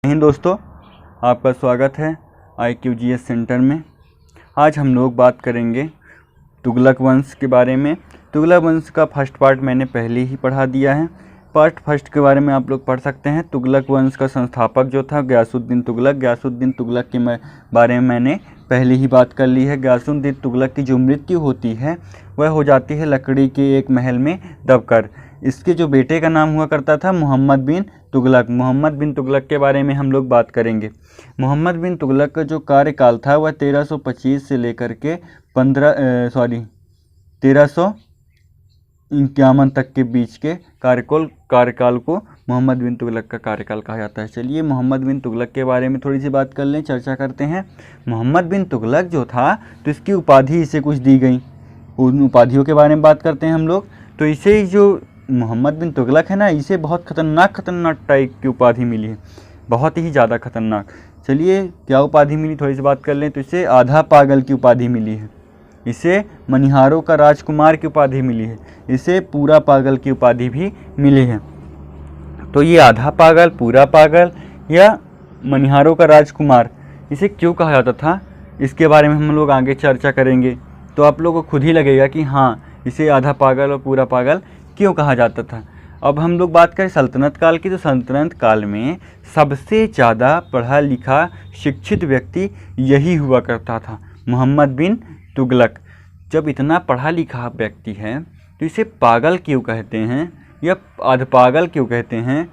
हिंद दोस्तों, आपका स्वागत है IQGS सेंटर में। आज हम लोग बात करेंगे तुगलक वंश के बारे में। तुगलक वंश का फर्स्ट पार्ट मैंने पहले ही पढ़ा दिया है। पार्ट फर्स्ट के बारे में आप लोग पढ़ सकते हैं। तुगलक वंश का संस्थापक जो था गयासुद्दीन तुगलक के बारे में मैंने पहले ही बात कर ली है। गयासुद्दीन तुगलक की जो मृत्यु होती है वह हो जाती है लकड़ी के एक महल में दबकर। इसके जो बेटे का नाम हुआ करता था मोहम्मद बिन तुगलक के बारे में हम लोग बात करेंगे। मोहम्मद बिन तुगलक का जो कार्यकाल था वह 1325 से लेकर के 1351 तक के बीच के कार्यकाल को मोहम्मद बिन तुगलक का कार्यकाल कहा जाता है। चलिए मोहम्मद बिन तुगलक के बारे में थोड़ी सी बात कर लें, चर्चा करते हैं। मोहम्मद बिन तुगलक जो था तो इसकी उपाधि इसे कुछ दी गई, उन उपाधियों के बारे में बात करते हैं हम लोग। तो इसे जो मोहम्मद बिन तुगलक है ना, इसे बहुत खतरनाक टाइप की उपाधि मिली है, बहुत ही ज़्यादा खतरनाक। चलिए क्या उपाधि मिली थोड़ी सी बात कर लें। तो इसे आधा पागल की उपाधि मिली है, इसे मनिहारों का राजकुमार की उपाधि मिली है, इसे पूरा पागल की उपाधि भी मिली है। तो ये आधा पागल, पूरा पागल या मनिहारों का राजकुमार, इसे क्यों कहा जाता था इसके बारे में हम लोग आगे चर्चा करेंगे। तो आप लोगों को खुद ही लगेगा कि हाँ, इसे आधा पागल और पूरा पागल क्यों कहा जाता था। अब हम लोग बात करें सल्तनत काल की, तो सल्तनत काल में सबसे ज़्यादा पढ़ा लिखा शिक्षित व्यक्ति यही हुआ करता था, मोहम्मद बिन तुगलक। जब इतना पढ़ा लिखा व्यक्ति है तो इसे पागल क्यों कहते हैं या आध पागल क्यों कहते हैं,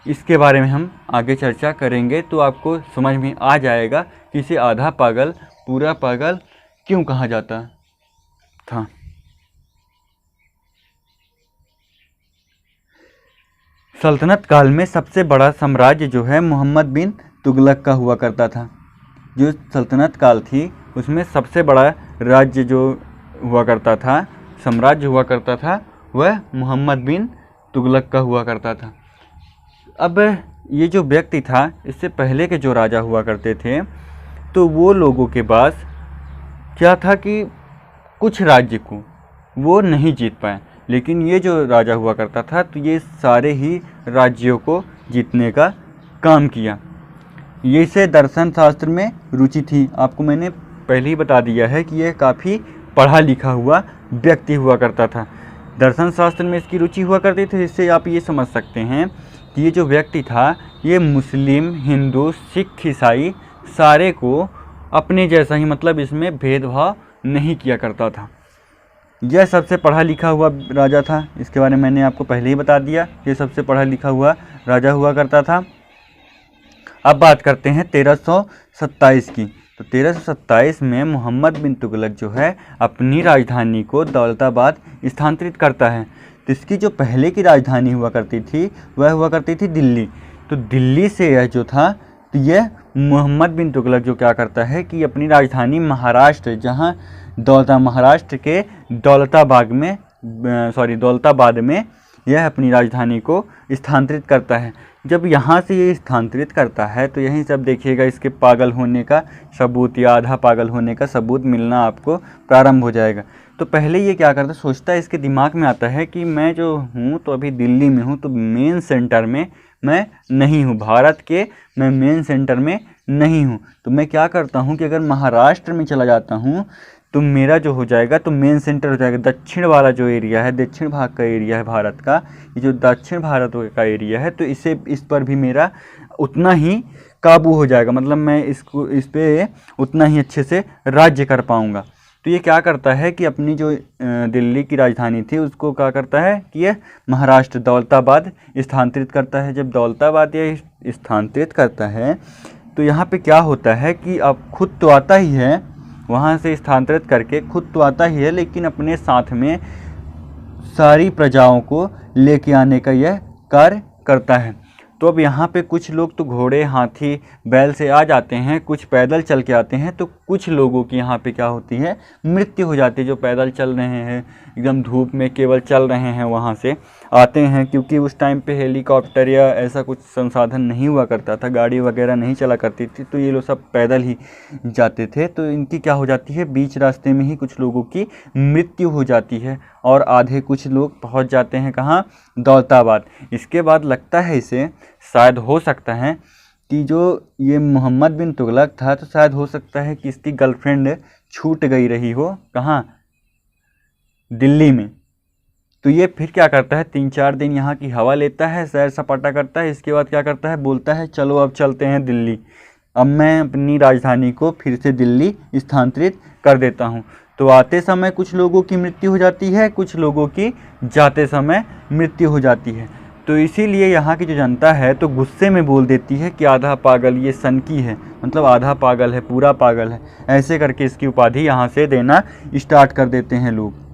इसके बारे में हम आगे चर्चा करेंगे। तो आपको समझ में आ जाएगा कि इसे आधा पागल पूरा पागल क्यों कहा जाता था। सल्तनत काल में सबसे बड़ा साम्राज्य जो है मोहम्मद बिन तुगलक का हुआ करता था। जो सल्तनत काल थी उसमें सबसे बड़ा राज्य जो हुआ करता था, साम्राज्य हुआ करता था, वह मोहम्मद बिन तुगलक का हुआ करता था। अब ये जो व्यक्ति था, इससे पहले के जो राजा हुआ करते थे, तो वो लोगों के पास क्या था कि कुछ राज्य को वो नहीं जीत पाए, लेकिन ये जो राजा हुआ करता था तो ये सारे ही राज्यों को जीतने का काम किया। ये इसे दर्शन शास्त्र में रुचि थी। आपको मैंने पहले ही बता दिया है कि यह काफ़ी पढ़ा लिखा हुआ व्यक्ति हुआ करता था। दर्शन शास्त्र में इसकी रुचि हुआ करती थी, जिससे आप ये समझ सकते हैं कि ये जो व्यक्ति था ये मुस्लिम, हिंदू, सिख, ईसाई सारे को अपने जैसा ही, मतलब इसमें भेदभाव नहीं किया करता था। यह सबसे पढ़ा लिखा हुआ राजा था। इसके बारे में मैंने आपको पहले ही बता दिया, ये सबसे पढ़ा लिखा हुआ राजा हुआ करता था। अब बात करते हैं 1327 की। तो 1327 में मोहम्मद बिन तुगलक जो है अपनी राजधानी को दौलताबाद स्थानांतरित करता है। तो इसकी जो पहले की राजधानी हुआ करती थी वह हुआ करती थी दिल्ली। तो दिल्ली से यह जो था, तो यह मोहम्मद बिन तुगलक जो क्या करता है कि अपनी राजधानी महाराष्ट्र, जहाँ महाराष्ट्र के दौलताबाद में यह अपनी राजधानी को स्थानांतरित करता है। जब यहाँ से ये स्थानांतरित करता है तो यहीं सब देखिएगा इसके पागल होने का सबूत या आधा पागल होने का सबूत मिलना आपको प्रारंभ हो जाएगा। तो पहले ये क्या करता, सोचता है, इसके दिमाग में आता है कि मैं जो हूँ तो अभी दिल्ली में हूँ, तो मेन सेंटर में मैं नहीं हूँ, भारत के मैं मेन सेंटर में नहीं हूँ। तो मैं क्या करता हूँ कि अगर महाराष्ट्र में चला जाता हूँ तो मेरा जो हो जाएगा तो मेन सेंटर हो जाएगा। दक्षिण वाला जो एरिया है, दक्षिण भाग का एरिया है भारत का, ये जो दक्षिण भारत का एरिया है, तो इस पर भी मेरा उतना ही काबू हो जाएगा, मतलब मैं इस पे उतना ही अच्छे से राज्य कर पाऊँगा। तो ये क्या करता है कि अपनी जो दिल्ली की राजधानी थी उसको क्या करता है कि यह महाराष्ट्र दौलताबाद स्थानांतरित करता है। जब दौलताबाद यह स्थानांतरित करता है तो यहाँ पे क्या होता है कि अब खुद तो आता ही है, वहाँ से स्थानांतरित करके खुद तो आता ही है, लेकिन अपने साथ में सारी प्रजाओं को लेके आने का यह कार्य करता है। तो अब यहाँ पे कुछ लोग तो घोड़े, हाथी, बैल से आ जाते हैं, कुछ पैदल चल के आते हैं। तो कुछ लोगों की यहाँ पे क्या होती है, मृत्यु हो जाती है। जो पैदल चल रहे हैं, एकदम धूप में केवल चल रहे हैं, वहाँ से आते हैं, क्योंकि उस टाइम पे हेलीकॉप्टर या ऐसा कुछ संसाधन नहीं हुआ करता था, गाड़ी वगैरह नहीं चला करती थी, तो ये लोग सब पैदल ही जाते थे। तो इनकी क्या हो जाती है, बीच रास्ते में ही कुछ लोगों की मृत्यु हो जाती है और आधे कुछ लोग पहुँच जाते हैं कहाँ, दौलताबाद। इसके बाद लगता है इसे शायद हो सकता है कि जो ये मोहम्मद बिन तुगलक था, तो शायद हो सकता है कि इसकी गर्लफ्रेंड छूट गई रही हो, कहाँ, दिल्ली में। तो ये फिर क्या करता है, 3-4 दिन यहाँ की हवा लेता है, सैर सपाटा करता है, इसके बाद क्या करता है, बोलता है चलो अब चलते हैं दिल्ली, अब मैं अपनी राजधानी को फिर से दिल्ली स्थानांतरित कर देता हूँ। तो आते समय कुछ लोगों की मृत्यु हो जाती है, कुछ लोगों की जाते समय मृत्यु हो जाती है। तो इसीलिए यहाँ की जो जनता है तो गुस्से में बोल देती है कि आधा पागल ये सनकी है, मतलब आधा पागल है, पूरा पागल है, ऐसे करके इसकी उपाधि यहाँ से देना स्टार्ट कर देते हैं लोग।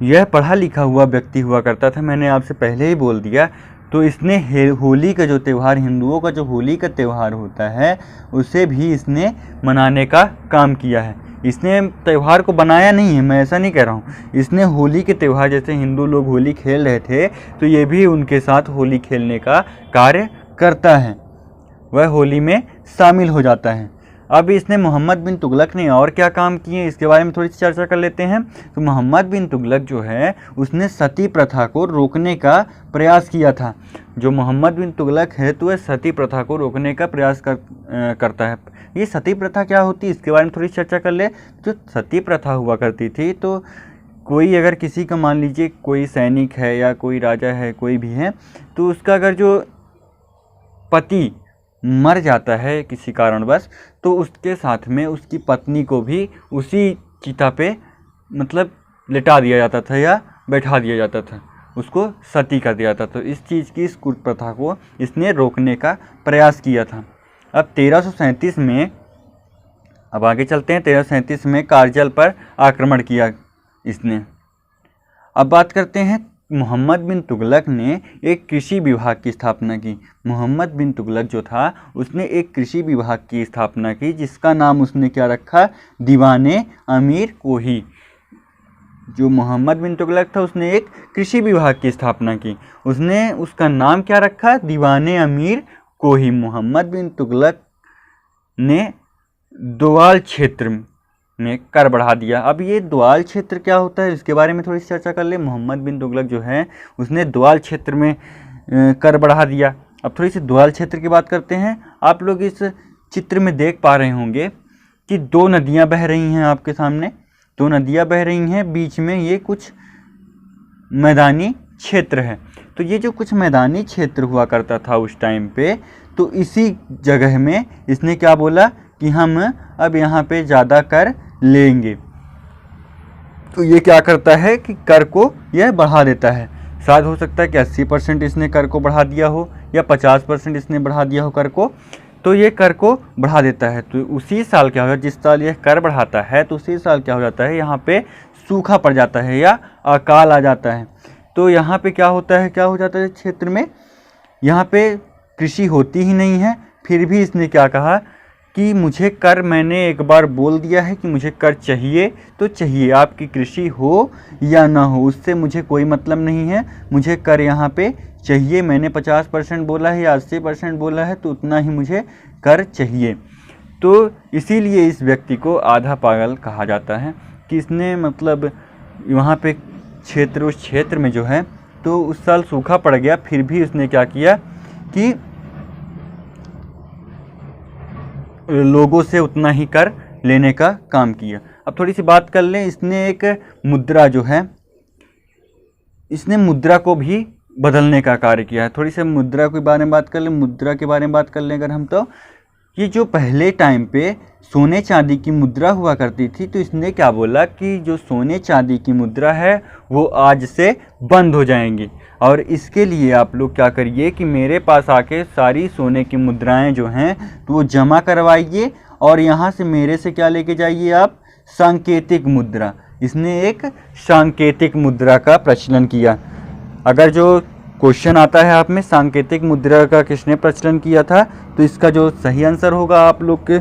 यह पढ़ा लिखा हुआ व्यक्ति हुआ करता था, मैंने आपसे पहले ही बोल दिया। तो इसने होली का जो त्यौहार, हिंदुओं का जो होली का त्यौहार होता है, उसे भी इसने मनाने का काम किया है। इसने त्यौहार को बनाया नहीं है, मैं ऐसा नहीं कह रहा हूँ। इसने होली के त्यौहार, जैसे हिंदू लोग होली खेल रहे थे, तो ये भी उनके साथ होली खेलने का कार्य करता है, वह होली में शामिल हो जाता है। अब इसने मोहम्मद बिन तुगलक ने और क्या काम किए, इसके बारे में थोड़ी सी चर्चा कर लेते हैं। तो मोहम्मद बिन तुगलक जो है, उसने सती प्रथा को रोकने का प्रयास किया था। जो मोहम्मद बिन तुगलक है, तो वह सती प्रथा को रोकने का प्रयास करता है। ये सती प्रथा क्या होती है, इसके बारे में थोड़ी चर्चा कर ले। जो सती प्रथा हुआ करती थी, तो कोई अगर किसी का, मान लीजिए कोई सैनिक है या कोई राजा है, कोई भी है, तो उसका अगर जो पति मर जाता है किसी कारणवश, तो उसके साथ में उसकी पत्नी को भी उसी चिता पे मतलब लिटा दिया जाता था या बैठा दिया जाता था, उसको सती कर दिया जाता था। तो इस चीज़ की, इस कुप्रथा को इसने रोकने का प्रयास किया था। अब 1337 में, अब आगे चलते हैं, 1337 में कारगिल पर आक्रमण किया इसने। अब बात करते हैं, मोहम्मद बिन तुगलक ने एक कृषि विभाग की स्थापना की। मोहम्मद बिन तुगलक जो था, उसने एक कृषि विभाग की स्थापना की, जिसका नाम उसने क्या रखा, दीवाने अमीर कोही। जो मोहम्मद बिन तुगलक था, उसने एक कृषि विभाग की स्थापना की, उसने उसका नाम क्या रखा, दीवाने अमीर कोही। मोहम्मद बिन तुगलक ने दोआल क्षेत्र में कर बढ़ा दिया। अब ये दोआल क्षेत्र क्या होता है, इसके बारे में थोड़ी सी चर्चा कर ले। मोहम्मद बिन तुगलक जो है, उसने दोआल क्षेत्र में कर बढ़ा दिया। अब थोड़ी सी दोआल क्षेत्र की बात करते हैं। आप लोग इस चित्र में देख पा रहे होंगे कि 2 नदियां बह रही हैं आपके सामने, 2 नदियां बह रही हैं, बीच में ये कुछ मैदानी क्षेत्र है। तो ये जो कुछ मैदानी क्षेत्र हुआ करता था उस टाइम पे, तो इसी जगह में इसने क्या बोला कि हम अब यहाँ पे ज़्यादा कर लेंगे। तो ये क्या करता है कि कर को यह बढ़ा देता है। शायद हो सकता है कि 80% इसने कर को बढ़ा दिया हो, या 50% इसने बढ़ा दिया हो कर को। तो ये कर को बढ़ा देता है। तो उसी साल क्या होगा, जिस साल यह कर बढ़ाता है, तो उसी साल क्या हो जाता है, यहाँ पे सूखा पड़ जाता है या अकाल आ जाता है। तो यहाँ पे क्या होता है, क्या हो जाता है क्षेत्र में, यहाँ पे कृषि होती ही नहीं है। फिर भी इसने क्या कहा कि मुझे कर, मैंने एक बार बोल दिया है कि मुझे कर चाहिए तो चाहिए, आपकी कृषि हो या ना हो, उससे मुझे कोई मतलब नहीं है, मुझे कर यहाँ पे चाहिए। मैंने 50% बोला है या 80% बोला है, तो उतना ही मुझे कर चाहिए। तो इसीलिए इस व्यक्ति को आधा पागल कहा जाता है कि इसने मतलब वहाँ पे क्षेत्र, उस क्षेत्र में जो है, तो उस साल सूखा पड़ गया, फिर भी उसने क्या किया कि लोगों से उतना ही कर लेने का काम किया। अब थोड़ी सी बात कर लें, इसने एक मुद्रा जो है, इसने मुद्रा को भी बदलने का कार्य किया है। थोड़ी सी मुद्रा के बारे में बात कर लें, मुद्रा के बारे में बात कर लें अगर हम, तो ये जो पहले टाइम पे सोने चांदी की मुद्रा हुआ करती थी, तो इसने क्या बोला कि जो सोने चांदी की मुद्रा है वो आज से बंद हो जाएंगी, और इसके लिए आप लोग क्या करिए कि मेरे पास आके सारी सोने की मुद्राएं जो हैं तो वो जमा करवाइए, और यहाँ से मेरे से क्या लेके जाइए आप, सांकेतिक मुद्रा। इसने एक सांकेतिक मुद्रा का प्रचलन किया। अगर जो क्वेश्चन आता है आप में, सांकेतिक मुद्रा का किसने प्रचलन किया था, तो इसका जो सही आंसर होगा आप लोग के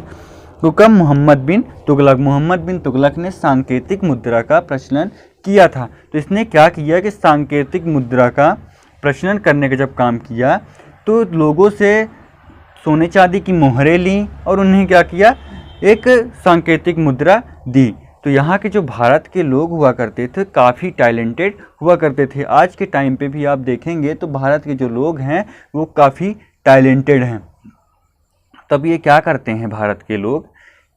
हुक्म मोहम्मद बिन तुगलक। मोहम्मद बिन तुगलक ने सांकेतिक मुद्रा का प्रचलन किया था। तो इसने क्या किया कि सांकेतिक मुद्रा का प्रचलन करने का जब काम किया, तो लोगों से सोने चांदी की मोहरें ली और उन्हें क्या किया, एक सांकेतिक मुद्रा दी। तो यहाँ के जो भारत के लोग हुआ करते थे काफ़ी टैलेंटेड हुआ करते थे। आज के टाइम पे भी आप देखेंगे तो भारत के जो लोग हैं वो काफ़ी टैलेंटेड हैं। तब ये क्या करते हैं भारत के लोग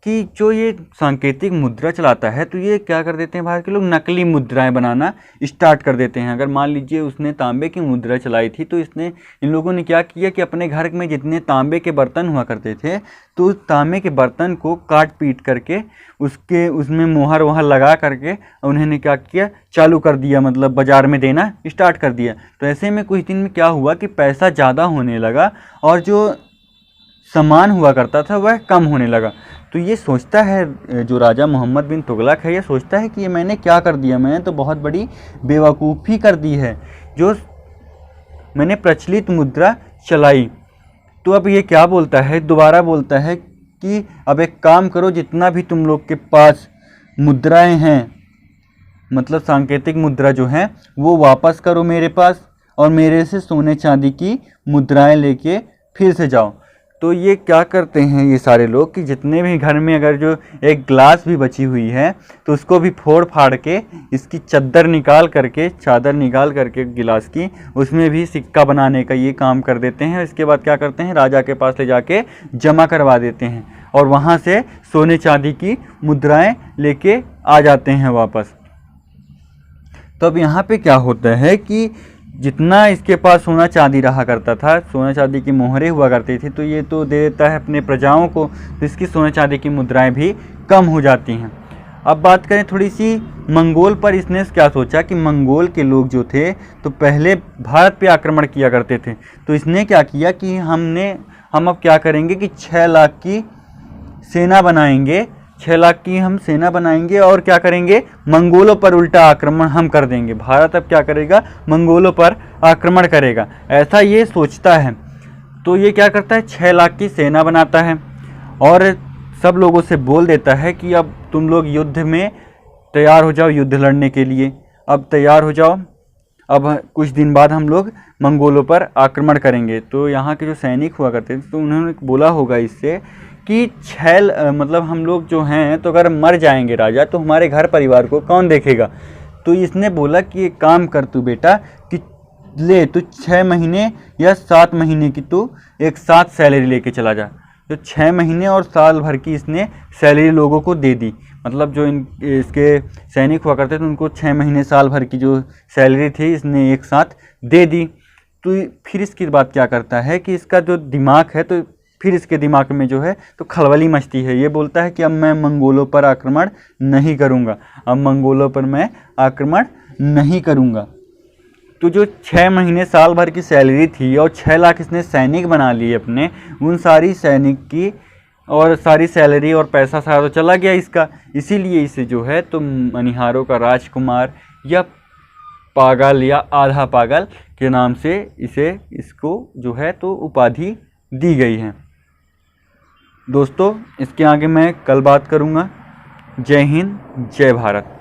कि जो ये सांकेतिक मुद्रा चलाता है तो ये क्या कर देते हैं, भारत के लोग नकली मुद्राएं बनाना स्टार्ट कर देते हैं। अगर मान लीजिए उसने तांबे की मुद्रा चलाई थी तो इन लोगों ने क्या किया कि अपने घर में जितने तांबे के बर्तन हुआ करते थे तो उस तांबे के बर्तन को काट पीट करके उसमें मोहर वोहर लगा करके उन्होंने क्या किया, चालू कर दिया, मतलब बाज़ार में देना स्टार्ट कर दिया। तो ऐसे में कुछ दिन में क्या हुआ कि पैसा ज़्यादा होने लगा और जो सामान हुआ करता था वह कम होने लगा। तो ये सोचता है जो राजा मोहम्मद बिन तुगलक है, ये सोचता है कि ये मैंने क्या कर दिया, मैंने तो बहुत बड़ी बेवकूफ़ी कर दी है जो मैंने प्रचलित मुद्रा चलाई। तो अब ये क्या बोलता है, दोबारा बोलता है कि अब एक काम करो, जितना भी तुम लोग के पास मुद्राएं हैं, मतलब सांकेतिक मुद्रा जो हैं, वो वापस करो मेरे पास और मेरे से सोने चांदी की मुद्राएं लेके फिर से जाओ। तो ये क्या करते हैं ये सारे लोग कि जितने भी घर में अगर जो एक गिलास भी बची हुई है तो उसको भी फोड़ फाड़ के इसकी चादर निकाल करके गिलास की उसमें भी सिक्का बनाने का ये काम कर देते हैं। इसके बाद क्या करते हैं, राजा के पास ले जाके जमा करवा देते हैं और वहाँ से सोने चांदी की मुद्राएं लेके आ जाते हैं वापस। तो अब यहाँ पे क्या होता है कि जितना इसके पास सोना चांदी रहा करता था, सोना चांदी की मोहरें हुआ करती थी, तो ये तो दे देता है अपने प्रजाओं को, तो इसकी सोने चांदी की मुद्राएं भी कम हो जाती हैं। अब बात करें थोड़ी सी मंगोल पर। इसने क्या सोचा कि मंगोल के लोग जो थे तो पहले भारत पे आक्रमण किया करते थे, तो इसने क्या किया कि हम अब क्या करेंगे कि 6 लाख की सेना बनाएंगे, 6 लाख की हम सेना बनाएंगे और क्या करेंगे, मंगोलों पर उल्टा आक्रमण हम कर देंगे। भारत अब क्या करेगा, मंगोलों पर आक्रमण करेगा, ऐसा ये सोचता है। तो ये क्या करता है, 6 लाख की सेना बनाता है और सब लोगों से बोल देता है कि अब तुम लोग युद्ध में तैयार हो जाओ, युद्ध लड़ने के लिए अब तैयार हो जाओ, अब कुछ दिन बाद हम लोग मंगोलों पर आक्रमण करेंगे। तो यहाँ के जो सैनिक हुआ करते थे तो उन्होंने बोला होगा इससे कि मतलब हम लोग जो हैं तो अगर मर जाएंगे राजा तो हमारे घर परिवार को कौन देखेगा। तो इसने बोला कि एक काम कर तू बेटा कि ले तू 6 महीने या 7 महीने की तू एक साथ सैलरी लेके चला जा। तो 6 महीने और साल भर की इसने सैलरी लोगों को दे दी, मतलब जो इसके सैनिक हुआ करते थे उनको 6 महीने साल भर की जो सैलरी थी इसने एक साथ दे दी। तो फिर इसकी बात क्या करता है कि इसका जो दिमाग है, तो फिर इसके दिमाग में जो है तो खलबली मचती है। ये बोलता है कि अब मैं मंगोलों पर आक्रमण नहीं करूँगा, अब मंगोलों पर मैं आक्रमण नहीं करूँगा। तो जो 6 महीने साल भर की सैलरी थी और 6 लाख इसने सैनिक बना लिए अपने, उन सारी सैनिक की और सारी सैलरी और पैसा सारा तो चला गया इसका। इसीलिए इसे जो है तो मनिहारों का राजकुमार या पागल या आधा पागल के नाम से इसको जो है तो उपाधि दी गई है। दोस्तों इसके आगे मैं कल बात करूँगा। जय हिंद, जय भारत।